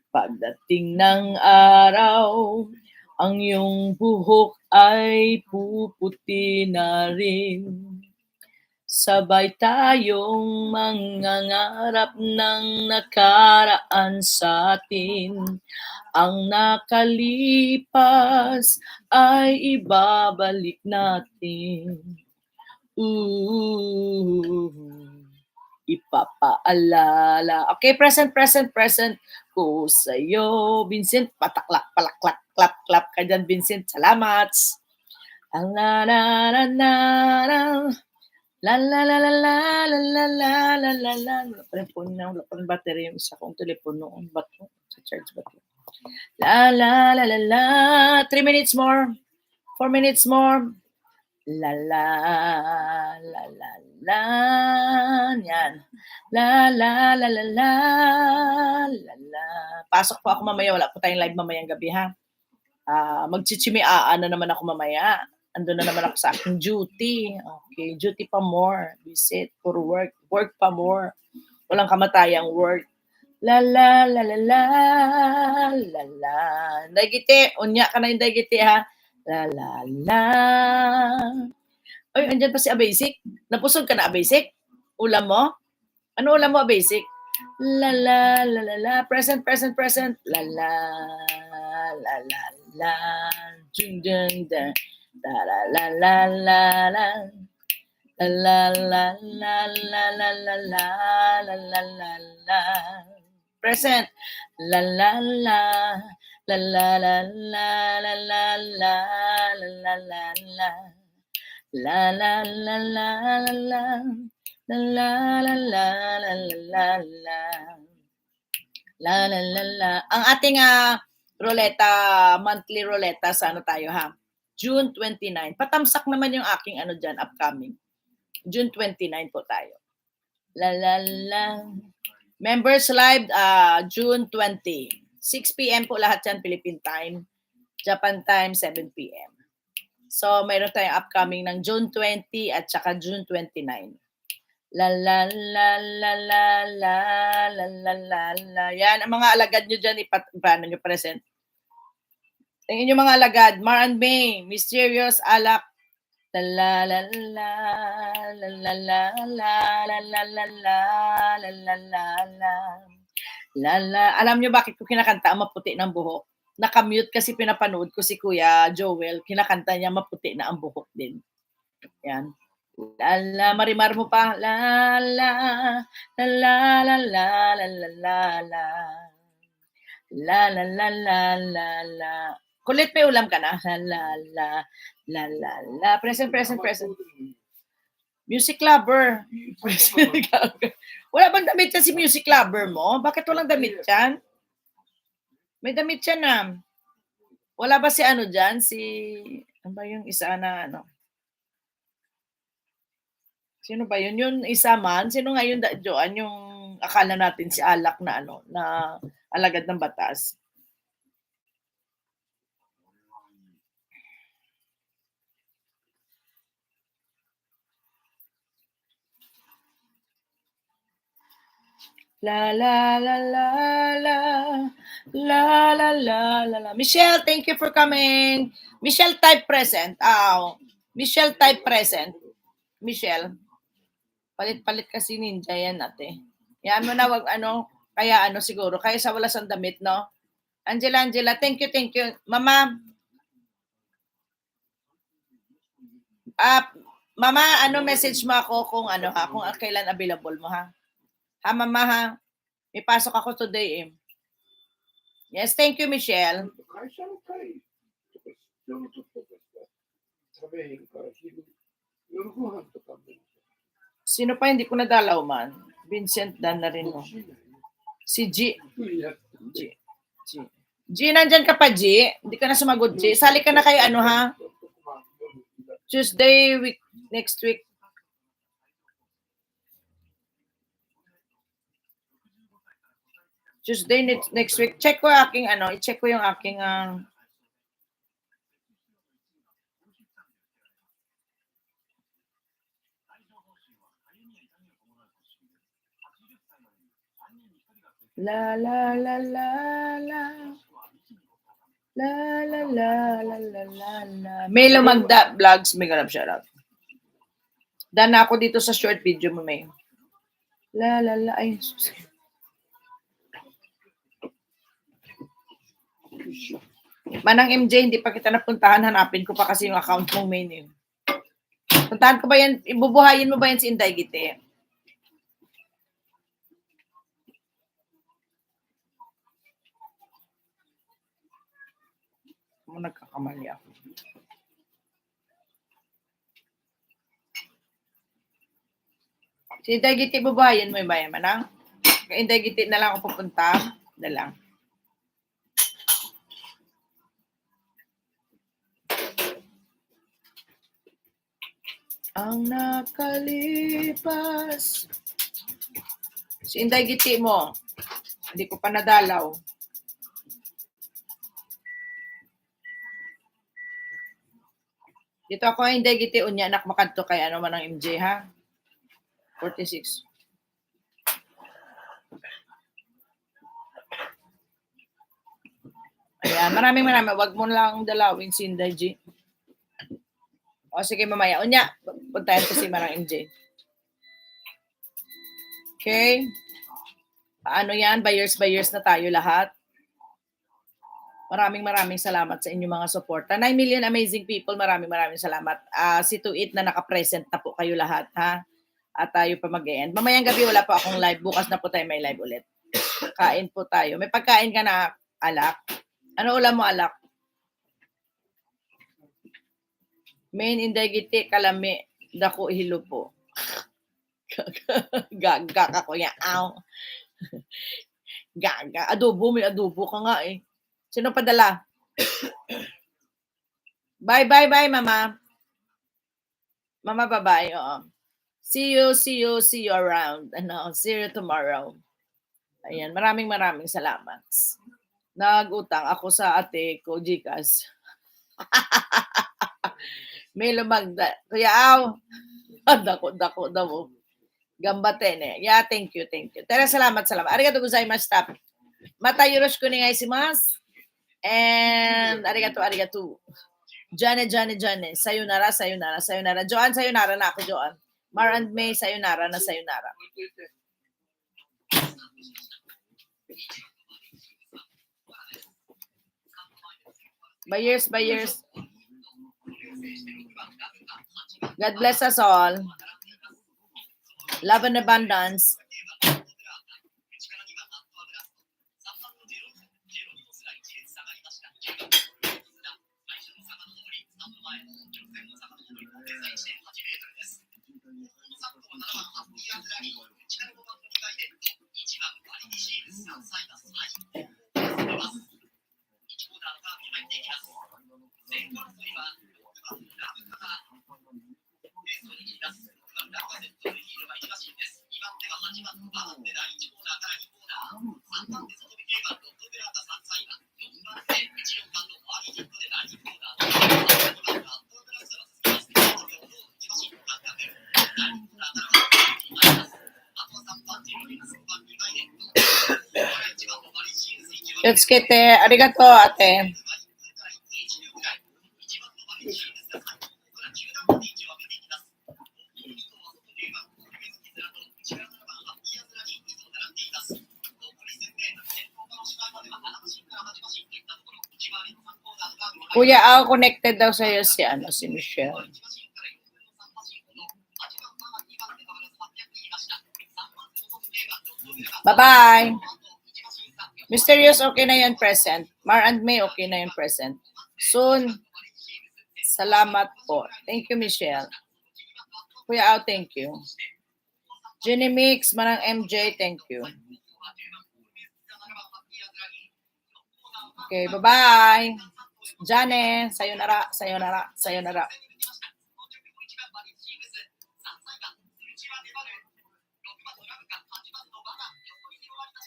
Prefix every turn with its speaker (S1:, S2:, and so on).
S1: Pagdating ng araw, ang iyong buhok ay puputi na rin. Sabay tayong mangangarap ng nakaraan sa atin. Ang nakalipas ay ibabalik natin. Ipapaalala. Okay, present ko sa'yo. Vincent, pataklak, palaklak, klap, klap ka dyan, Vincent. Salamat. Ang la la la la la la la la la la la la la la la. Wala pa rin phone na, wala pa rin battery yung isa kong telepono. Ba't mo? Sa charge ba ito? La la la la la. 3 minutes more. 4 minutes more. La la la la la. Yan. La la la la la la la. Pasok po ako mamaya. Wala po tayong live mamayang gabi, ha? Magchichimiaan na naman ako mamaya. Ando na naman ako sa aking duty. Okay, duty pa more. Visit for work. Work pa more. Walang kamatayang work. La la la la la la la. Daigiti, unya ka na yung daigiti, ha? La la la. Ay, andyan pa si Abasic. Napusog ka na, Abasic? Ulam mo? Ano ulam mo, Abasic? La la la la la. Present. La la la la la. Dun dun dun. La la la la la la. La la la la la la la la la la la la. Present. La la la. La la la la la la la la la la. La la la la la la. La la la la la la la. La la la la. Ang ating ruleta, monthly ruleta, sa ano tayo, ha? June 29. Patamsak naman yung aking ano dyan, upcoming. June 29 po tayo. La la la. Members live, June 20. 6 p.m. po lahat yan, Philippine time. Japan time, 7 p.m. So, mayroon tayong upcoming ng June 20 at saka June 29. La la la la la la la la la la. Yan, ang mga alagad nyo dyan, paano nyo present. Ang inyong mga alagad, Mar and May, Mysterious, Alak, la la la la la la la la la la la la la la la la. Alam nyo bakit ko kinakanta ang maputi ng buhok? Nakamute kasi pinapanood ko si Kuya Joel, kinakanta niya maputi na ang buhok din. Yan. La la, marimar mo pa. La la la la la la la la la la. La la la la la la. Kulit, may ulam ka na. La la la la la la. Present. Music lover. Wala bang damit yan si music lover mo? Bakit walang damit yan? May damit siya na. Wala ba si ano dyan? Ano ba yung isa na ano? Sino ba yun? Yung isa man? Sino nga yun, Joan? Yung akala natin si Alak na ano, na alagad ng batas. La la la la la la la la la. Michelle, thank you for coming. Michelle, type present. Michelle, type present. Michelle. Palit-palit kasi ninja yan ate. Yan mo na, wag ano, kaya ano siguro, kaya sa wala sang damit, no? Angela, thank you. Mama, Mama, ano message mo ako kung ano ha, kung kailan available mo ha? Ha, Mama ha? May pasok ako today eh. Yes, thank you, Michelle. Sino pa hindi ko nadalaw man? Vincent Dan na rin mo. Si G. G, nandyan ka pa, G? Hindi ka na sumagot, G. Sali ka na kayo, ano ha? Tuesday, next week. Tuesday, next week. Check ko aking, i-check ko yung aking, La la la la la. La la la la la la la. May Lumagda Vlogs, may ganap shoutout. Dan ako dito sa short video mo, May. La la la. Ay, sus. Manang MJ, hindi pa kita napuntahan. Hanapin ko pa kasi yung account mong May name. Puntahan ko ba yan? Ibubuhayin mo ba yan si Inday Gite? Nagkakamali ako. Si Inday Gite, bubuhayin mo yung bayan, Manang? Kay Inday Gite na lang ako pupunta. Na lang. Ang nakalipas. Si Inday Giti mo. Hindi ko pa nadalaw. Dito ako Inday Giti unya anak makadto kay ano man ang MJ ha. 46. Ayan, maraming. Wag mo lang dalawin si Inday G. O sige mamaya. Unya, puntahan ko si Manang MJ. Okay. Paano yan? Buyers na tayo lahat. Maraming salamat sa inyong mga suporta. 9 million amazing people. Maraming salamat. Si Tuit na naka-present na po kayo lahat ha. At tayo pa mag-end. Mamayang gabi wala pa akong live. Bukas na po tayo may live ulit. Kain po tayo. May pagkain ka na, Alak? Ano ulam mo, Alak? Main Inday Giti, kalami, dako hilo po. Gaga ka kuya. Aw. Gaga. Adobo, may adobo ka nga eh. Sino padala? Bye, mama. Mama, bye-bye. Oo. See you around. See you tomorrow. Ayan, maraming salamat. Nag-utang ako sa ate ko, Gcash. May Lumagda. Kuya Aw. Dako daw. Gambaten eh. Yeah, thank you. Tara, salamat. Arigato gozaimashita. Mata yoroshiku onegaishimasu. And arigato. Jane. Sayonara. Joan, sayonara na ako, Joan. Mar and May, sayonara. Buyers. God bless us all. Love and abundance. Yotsuke-te. Arigato, ate. Kuya Al, connected daw sa'yo si Michelle. Bye-bye. Mysterious, okay na yan, present. Mar and May, okay na yan, present. Soon. Salamat po. Thank you, Michelle. Kuya Al, thank you. Jenny Mix, Manang MJ, thank you. Okay, bye-bye. Jane, sayonara.